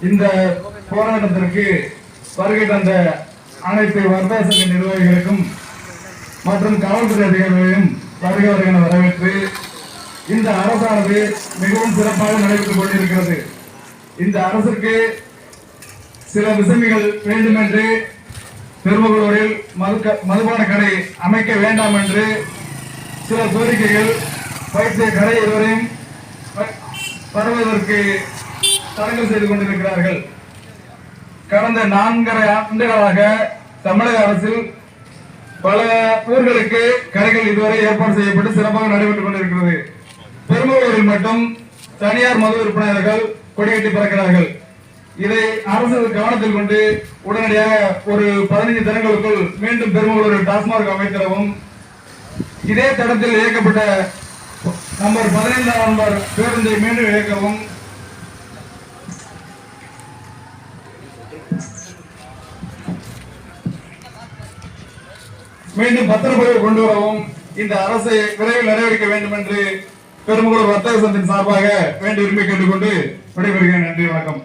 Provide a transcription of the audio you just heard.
இந்த போராட்டத்திற்கு வருகை தந்த அனைத்து வர்த்தக சங்க நிர்வாகிகளுக்கும் மற்றும் காவல்துறை அதிகாரிகளையும் வருகை என வரவேற்று இந்த அரசானது மிகவும் சிறப்பாக நடைபெற்றுக் கொண்டிருக்கிறது. இந்த அரசுக்கு சில விசமிகள் வேண்டும் என்று பெருமகளூரில் மதுபான கடை அமைக்க வேண்டாம் என்று சில கோரிக்கைகள் வைத்திய கடை இருவரையும் வருவதற்கு தடங்கல் செய்து கொண்டிருக்கிறார்கள். கடந்த 4.5 ஆண்டுகளாக தமிழக அரசில் பல ஊர்களுக்கு கடைகள் இதுவரை ஏற்பாடு செய்யப்பட்டு சிறப்பாக நடைபெற்றுக் கொண்டிருக்கிறது. பெருமளூரில் மட்டும் தனியார் மது விற்பனையாளர்கள் கொடிகட்டி பறக்கிறார்கள். இதை அரசு கவனத்தில் கொண்டு உடனடியாக ஒரு 15 தினங்களுக்குள் மீண்டும் பெருமளூரில் டாஸ்மாக் அமைத்திடவும், இதே தடத்தில் இயக்கப்பட்ட நம்பர் 15 நம்பர் பேருந்தை மீண்டும் இயக்கவும், மீண்டும் பத்திரப்பதிவு கொண்டு வரவும் இந்த அரசை விரைவில் நிறைவேற்ற வேண்டும் என்று பெருமளூர் வர்த்தக சங்கத்தின் சார்பாக வேண்டி விரும்பி கேட்டுக்கொண்டு விடைபெறுகிறேன். நன்றி, வணக்கம்.